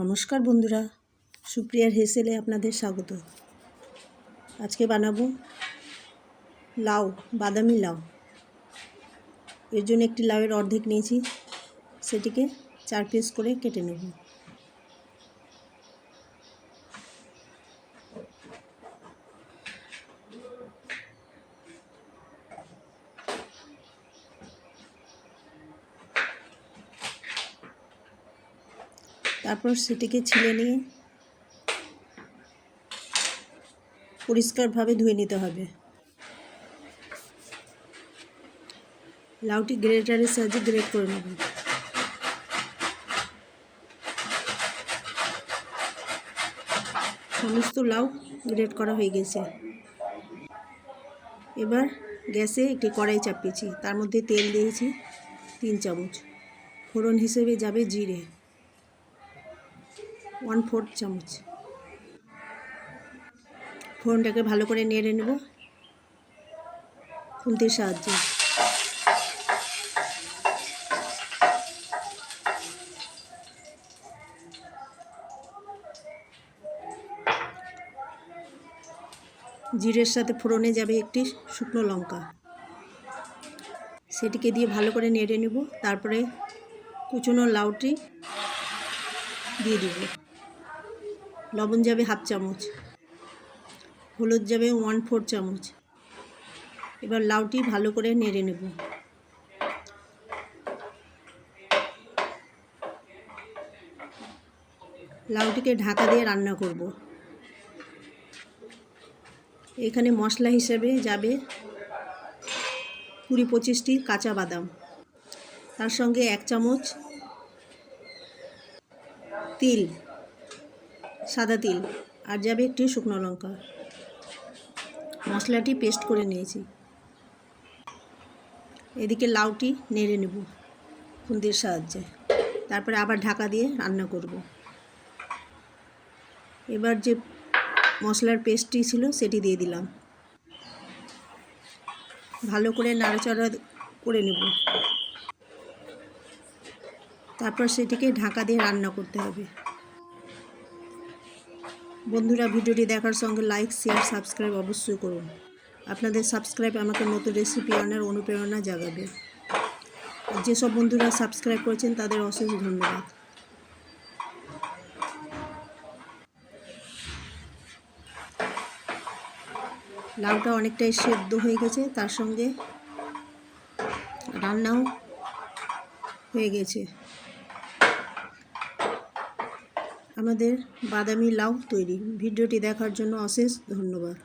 নমস্কার বন্ধুরা, সুপ্রিয়ার হেসেলে আপনাদের স্বাগত। আজকে বানাবো লাউ, বাদামি লাউ। এর জন্য একটি লাউয়ের অর্ধেক নিয়েছি, সেটিকে 4 পিস করে কেটে নেব। তারপর সেটিকে ছিলে নিয়ে পরিষ্কারভাবে ধুয়ে নিতে হবে। লাউটি গ্রেটারের সাহায্যে গ্রেট করে নেব। সমস্ত লাউ গ্রেট করা হয়ে গেছে। এবার গ্যাসে একটি কড়াই চাপিয়েছি, তার মধ্যে তেল দিয়েছি 3 চামচ। ফোড়ন হিসেবে যাবে জিরে 1/4 চামচ। ফোড়নটাকে ভালো করে নেড়ে নেব খুন্তির সাহায্যে। জিরের সাথে ফোড়নে যাবে একটি শুকনো লঙ্কা, সেটিকে দিয়ে ভালো করে নেড়ে নেব। তারপরে কুচনো লাউটি দিয়ে দেব। লবণ যাবে 1/2 চামচ, হলুদ যাবে 1/4 চামচ। এবার লাউটি ভালো করে নেড়ে নেব। লাউটিকে ঢাকা দিয়ে রান্না করব। এখানে মশলা হিসেবে যাবে 20-25টি কাঁচা বাদাম, তার সঙ্গে 1 চামচ তিল, সাদা তিল, আর যাবে একটি শুকনো লঙ্কা। মশলাটি পেস্ট করে নিয়েছি। এদিকে লাউটি নেড়ে নেব খুন্তির সাহায্যে। তারপরে আবার ঢাকা দিয়ে রান্না করব। এবার যে মশলার পেস্টটি ছিল সেটি দিয়ে দিলাম, ভালো করে নাড়াচাড়া করে নেব। তারপর সেটিকে ঢাকা দিয়ে রান্না করতে হবে। বন্ধুরা, ভিডিওটি দেখার সঙ্গে লাইক, শেয়ার, সাবস্ক্রাইব অবশ্যই করুন। আপনাদের সাবস্ক্রাইব আমাকে নতুন রেসিপি আনার অনুপ্রেরণা জাগাবে। যেসব বন্ধুরা সাবস্ক্রাইব করেছেন তাদের অশেষ ধন্যবাদ। লাউটা অনেকটাই সেদ্ধ হয়ে গেছে, তার সঙ্গে রান্নাও হয়ে গেছে। আমাদের বাদামি লাউ তৈরি। ভিডিওটি দেখার জন্য অশেষ ধন্যবাদ।